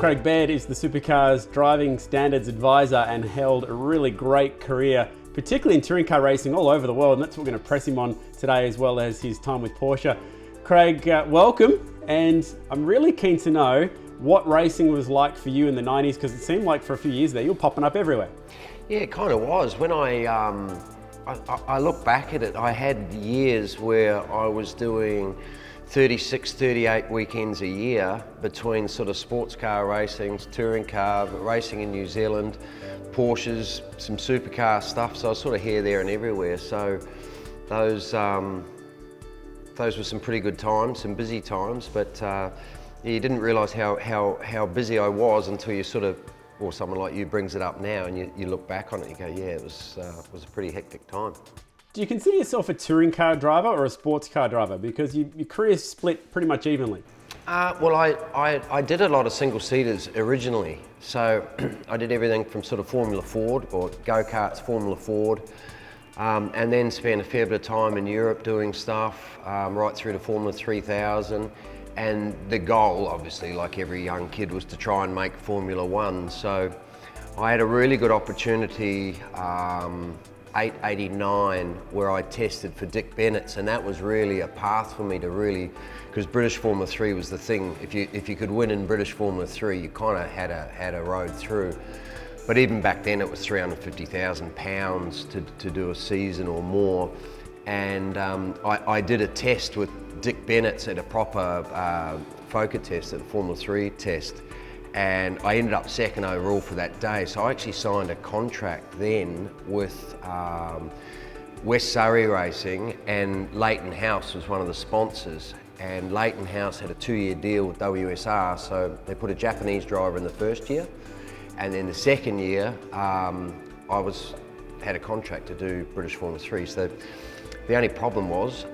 Craig Baird is the Supercars Driving Standards Advisor and held a really great career, particularly in touring car racing all over the world, and that's what we're going to press him on today, as well as his time with Porsche. Craig, welcome, and I'm really keen to know what racing was like for you in the 90s, because it seemed like for a few years there you were popping up everywhere. Yeah, it kind of was. When I look back at it, I had years where I was doing 36, 38 weekends a year between sort of sports car racing, touring car, racing in New Zealand, Porsches, some supercar stuff. So I was sort of here, there and everywhere. So those were some pretty good times, some busy times, but you didn't realise how busy I was until you sort of, or someone like you brings it up now and you look back on it and you go, yeah, it was a pretty hectic time. Do you consider yourself a touring car driver or a sports car driver? Because your career's split pretty much evenly. Well, I did a lot of single-seaters originally. So I did everything from sort of Formula Ford or go-karts, Formula Ford, and then spent a fair bit of time in Europe doing stuff, right through to Formula 3000. And the goal, obviously, like every young kid, was to try and make Formula One. So I had a really good opportunity, 889, where I tested for Dick Bennett's, and that was really a path for me to really, because British Formula 3 was the thing. If you could win in British Formula 3, you kind of had a road through. But even back then, it was £350,000 to do a season or more. And I did a test with Dick Bennett's at a proper FOCA test, at a Formula 3 test, and I ended up second overall for that day. So I actually signed a contract then with West Surrey Racing, and Leighton House was one of the sponsors. And Leighton House had a 2-year deal with WSR, so they put a Japanese driver in the first year, and then the second year I had a contract to do British Formula 3. So the only problem was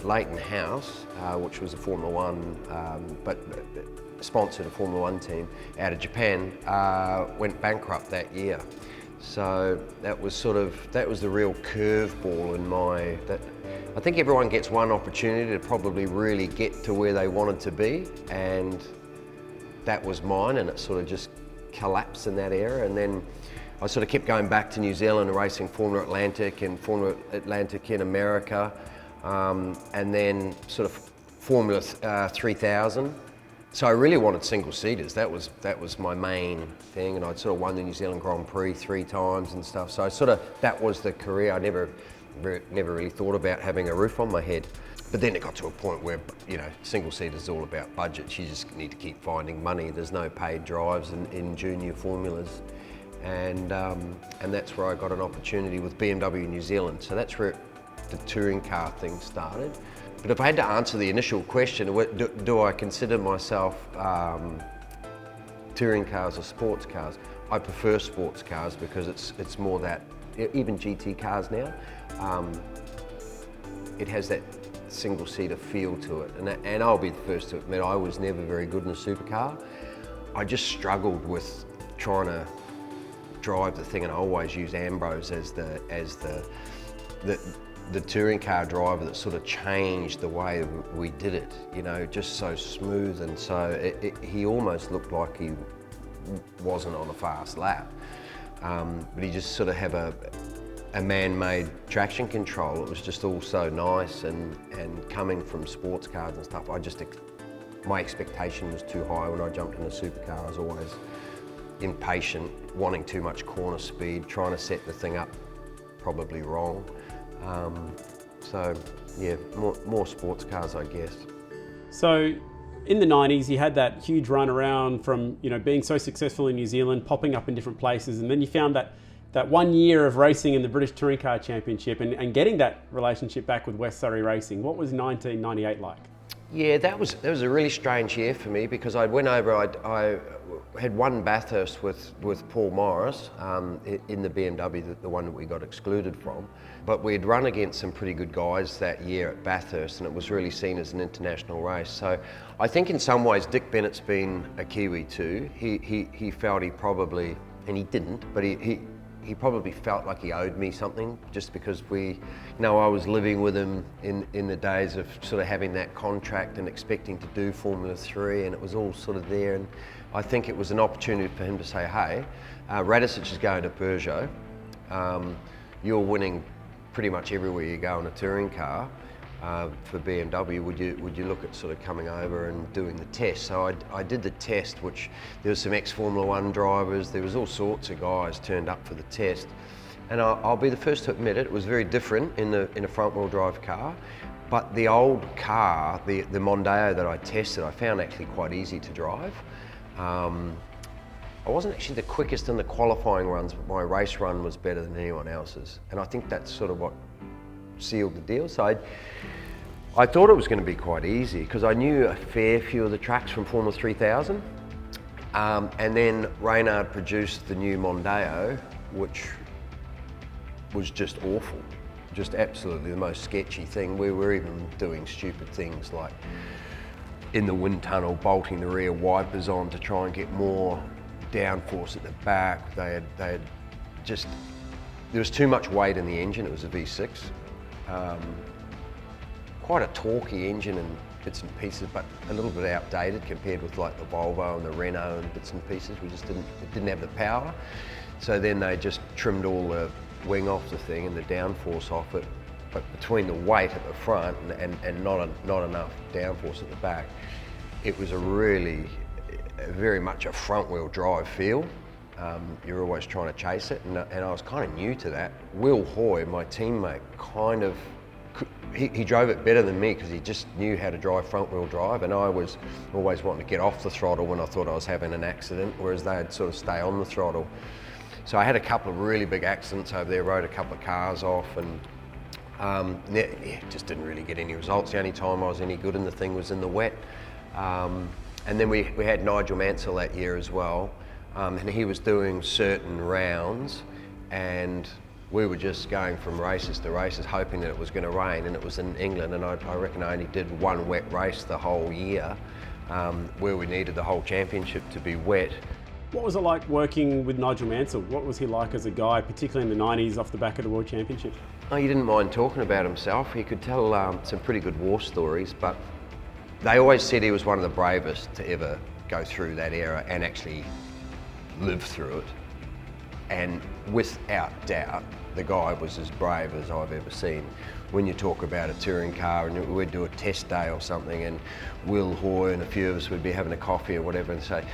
Leighton House, which was a Formula 1, but sponsored a Formula 1 team out of Japan, went bankrupt that year. So that was the real curveball in I think everyone gets one opportunity to probably really get to where they wanted to be, and that was mine, and it sort of just collapsed in that era. And then I sort of kept going back to New Zealand and racing Formula Atlantic and Formula Atlantic in America, and then sort of Formula 3000. So I really wanted single-seaters. That was my main thing, and I'd sort of won the New Zealand Grand Prix 3 times and stuff. So that was the career. I never really thought about having a roof on my head. But then it got to a point where, single-seaters is all about budgets. You just need to keep finding money. There's no paid drives in junior formulas. And that's where I got an opportunity with BMW New Zealand. So that's where the touring car thing started. But if I had to answer the initial question, do I consider myself touring cars or sports cars? I prefer sports cars because it's more that, even GT cars now, it has that single-seater feel to it. And I'll be the first to admit, I was never very good in a supercar. I just struggled with trying to drive the thing, and I always use Ambrose as the touring car driver that sort of changed the way we did it, just so smooth, and so he almost looked like he wasn't on a fast lap, but he just sort of had a man-made traction control. It was just all so nice, and coming from sports cars and stuff, my expectation was too high when I jumped in a supercar. I was always impatient, wanting too much corner speed, trying to set the thing up probably wrong. So yeah, more sports cars, I guess. So in the 90s, you had that huge run around from being so successful in New Zealand, popping up in different places, and then you found that 1 year of racing in the British Touring Car Championship and getting that relationship back with West Surrey Racing. What was 1998 like? Yeah, that was a really strange year for me, because I went over, I had won Bathurst with Paul Morris in the BMW, the one that we got excluded from. But we'd run against some pretty good guys that year at Bathurst, and it was really seen as an international race. So I think in some ways Dick Bennett's been a Kiwi too. He felt he probably, and he didn't, but he probably felt like he owed me something, just because I was living with him in the days of sort of having that contract and expecting to do Formula 3, and it was all sort of there, I think it was an opportunity for him to say, hey, Radicic is going to Peugeot. You're winning pretty much everywhere you go in a touring car. For BMW, would you look at sort of coming over and doing the test? So I did the test, which there was some ex-Formula One drivers, there was all sorts of guys turned up for the test. And I'll be the first to admit it was very different in a front-wheel drive car. But the old car, the Mondeo that I tested, I found actually quite easy to drive. I wasn't actually the quickest in the qualifying runs, but my race run was better than anyone else's. And I think that's sort of what sealed the deal. So I thought it was going to be quite easy because I knew a fair few of the tracks from Formula 3000. And then Reynard produced the new Mondeo, which was just awful. Just absolutely the most sketchy thing. We were even doing stupid things like in the wind tunnel, bolting the rear wipers on to try and get more downforce at the back. They had just, there was too much weight in the engine. It was a V6. Quite a torquey engine in bits and pieces, but a little bit outdated compared with like the Volvo and the Renault and bits and pieces. It didn't have the power. So then they just trimmed all the wing off the thing and the downforce off it, but between the weight at the front and not enough downforce at the back, it was very much a front wheel drive feel. You're always trying to chase it, and I was kind of new to that. Will Hoy, my teammate, he drove it better than me because he just knew how to drive front wheel drive, and I was always wanting to get off the throttle when I thought I was having an accident, whereas they'd sort of stay on the throttle. So I had a couple of really big accidents over there, rode a couple of cars off, and just didn't really get any results. The only time I was any good in the thing was in the wet. And then we had Nigel Mansell that year as well, and he was doing certain rounds, and we were just going from races to races, hoping that it was going to rain, and it was in England, and I reckon I only did one wet race the whole year, where we needed the whole championship to be wet. What was it like working with Nigel Mansell? What was he like as a guy, particularly in the 90s off the back of the World Championship? Oh, he didn't mind talking about himself. He could tell some pretty good war stories, but they always said he was one of the bravest to ever go through that era and actually live through it. And without doubt, the guy was as brave as I've ever seen. When you talk about a touring car and we'd do a test day or something, and Will Hoy and a few of us would be having a coffee or whatever and say,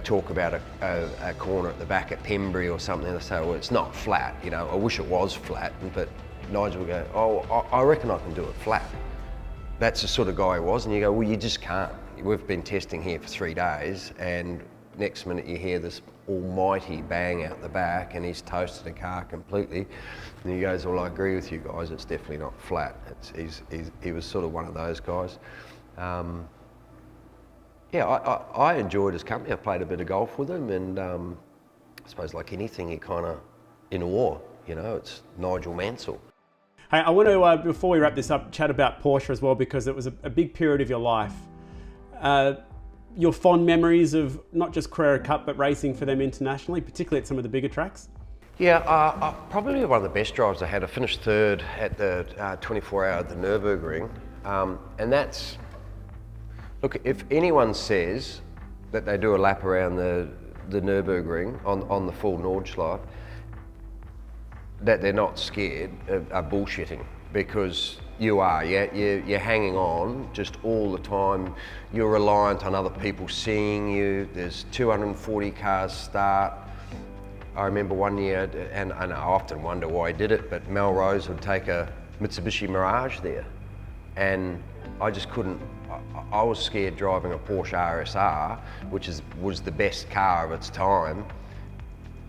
talk about a corner at the back at Pembury or something, and they say, well, it's not flat, I wish it was flat, but Nigel would go, oh, I reckon I can do it flat. That's the sort of guy he was, and you go, well, you just can't. We've been testing here for 3 days, and next minute you hear this almighty bang out the back, and he's toasted the car completely, and he goes, well, I agree with you guys, it's definitely not flat. He was sort of one of those guys. Yeah, I enjoyed his company. I played a bit of golf with him, and I suppose like anything, he kind of in awe. It's Nigel Mansell. Hey, I want to, before we wrap this up, chat about Porsche as well, because it was a big period of your life. Your fond memories of not just Carrera Cup, but racing for them internationally, particularly at some of the bigger tracks? Yeah, probably one of the best drives I had. I finished third at the 24-hour at the Nurburgring, and that's, look, if anyone says that they do a lap around the Nurburgring on the full Nordschleife, that they're not scared are bullshitting, because you are, you're hanging on just all the time. You're reliant on other people seeing you. There's 240 cars start. I remember one year, and I often wonder why I did it, but Melrose would take a Mitsubishi Mirage there, and I just couldn't. I was scared driving a Porsche RSR, which was the best car of its time,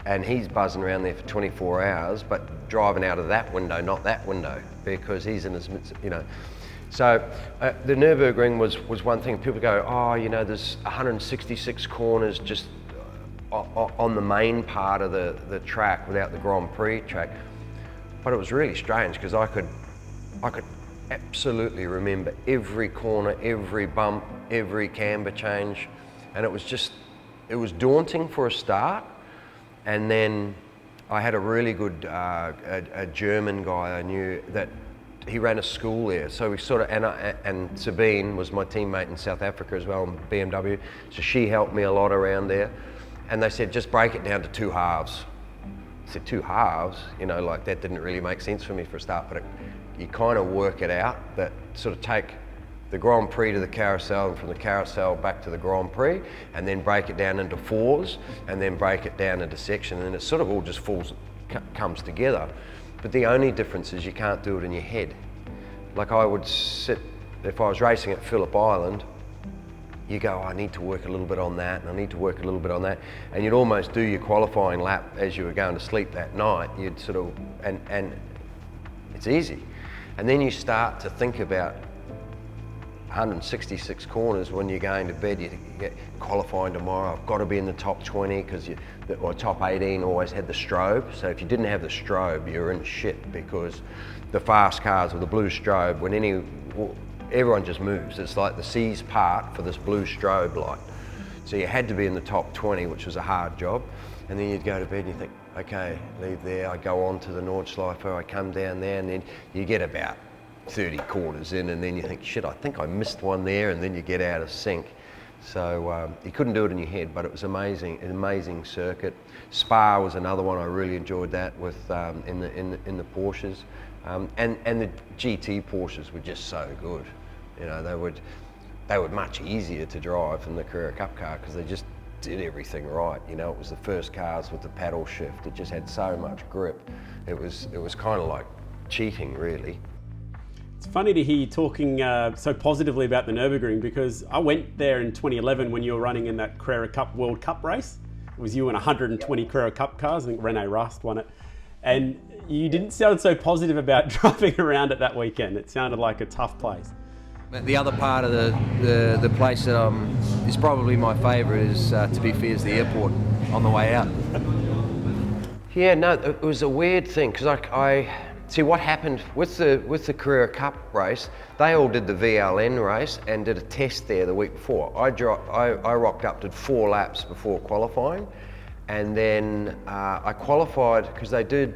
and he's buzzing around there for 24 hours, but driving out of that window, not that window, because he's in his, So the Nürburgring was one thing. People go, oh, there's 166 corners just on the main part of the track without the Grand Prix track. But it was really strange because I could absolutely remember every corner, every bump, every camber change, and it was daunting for a start. And then I had a really good a German guy I knew that he ran a school there, so we sort of, and Sabine was my teammate in South Africa as well, in BMW, so she helped me a lot around there. And they said, just break it down to 2 halves. I said, 2 halves? You know, like that didn't really make sense for me for a start, but you kind of work it out, that sort of take the Grand Prix to the carousel and from the carousel back to the Grand Prix, and then break it down into 4s, and then break it down into section, and it sort of all just comes together. But the only difference is you can't do it in your head. Like I would sit, if I was racing at Phillip Island, you go, I need to work a little bit on that, and I need to work a little bit on that, and you'd almost do your qualifying lap as you were going to sleep that night. You'd sort of, and it's easy. And then you start to think about 166 corners when you're going to bed. You get qualifying tomorrow, I've got to be in the top 20, because or top 18 always had the strobe. So if you didn't have the strobe, you're in shit, because the fast cars with the blue strobe, everyone just moves. It's like the seas part for this blue strobe light. So you had to be in the top 20, which was a hard job. And then you'd go to bed and you think, okay, leave there, I go on to the Nordschleife, I come down there, and then you get about 30 corners in, and then you think, shit, I think I missed one there, and then you get out of sync. So you couldn't do it in your head, but it was amazing, an amazing circuit. Spa was another one, I really enjoyed that with in the Porsches. And the GT Porsches were just so good. You know, they were much easier to drive than the Carrera Cup car, because they just did everything right. You know, it was the first cars with the paddle shift. It just had so much grip. It was kind of like cheating, really. It's funny to hear you talking so positively about the Nurburgring, because I went there in 2011 when you were running in that Carrera Cup World Cup race. It was you and 120 Carrera Cup cars. I think Rene Rast won it. And you didn't sound so positive about driving around it that weekend. It sounded like a tough place. The other part of the place that is probably my favourite is, to be fair, is the airport on the way out. Yeah, no, it was a weird thing, because I see what happened with the Carrera Cup race. They all did the VLN race and did a test there the week before. I rocked up, did 4 laps before qualifying, and then I qualified, because there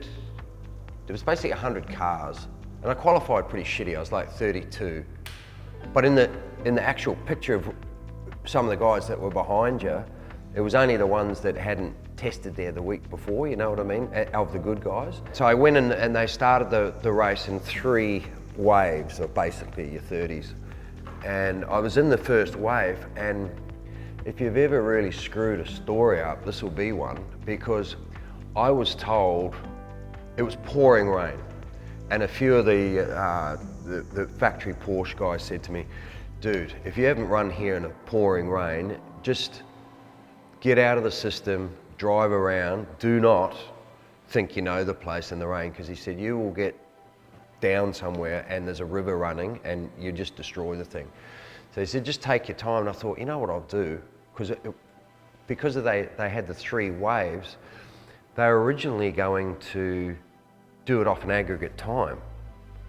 was basically 100 cars, and I qualified pretty shitty. I was like 32. But in the actual picture of some of the guys that were behind you, it was only the ones that hadn't tested there the week before, you know what I mean, of the good guys. So I went in, and they started the race in 3 waves of basically your 30s. And I was in the first wave, and if you've ever really screwed a story up, this will be one, because I was told it was pouring rain. And a few of the factory Porsche guys said to me, dude, if you haven't run here in a pouring rain, just get out of the system, drive around, do not think you know the place in the rain, because he said you will get down somewhere and there's a river running and you just destroy the thing. So he said, just take your time. And I thought, you know what I'll do? Because they had the 3 waves, they were originally going to do it off an aggregate time.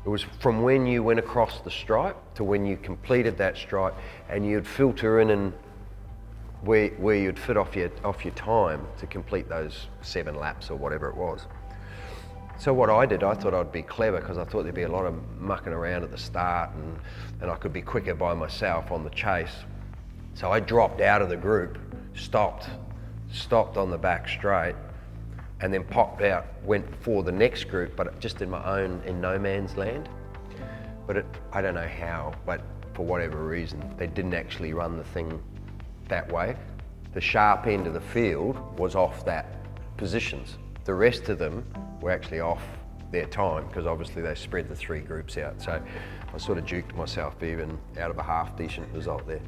It was from when you went across the stripe to when you completed that stripe, and you'd filter in and where you'd fit off your time to complete those 7 laps or whatever it was. So what I did, I thought I'd be clever, because I thought there'd be a lot of mucking around at the start, and I could be quicker by myself on the chase. So I dropped out of the group, stopped on the back straight, and then popped out, went for the next group, but just in my own, in no man's land. But I don't know how, but for whatever reason, they didn't actually run the thing that way. The sharp end of the field was off that positions. The rest of them were actually off their time, because obviously they spread the 3 groups out. So I sort of juked myself even out of a half decent result there.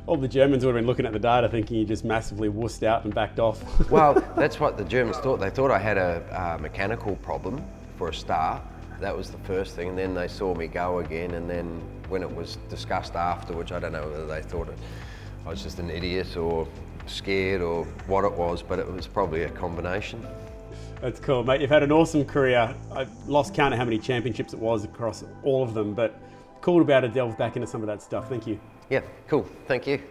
All the Germans would have been looking at the data thinking you just massively wussed out and backed off. Well, that's what the Germans thought. They thought I had a mechanical problem for a start. That was the first thing, and then they saw me go again, and then when it was discussed afterwards, I don't know whether they thought I was just an idiot or scared or what it was, but it was probably a combination. That's cool, mate. You've had an awesome career. I lost count of how many championships it was across all of them, but cool to be able to delve back into some of that stuff. Thank you. Yeah, cool. Thank you.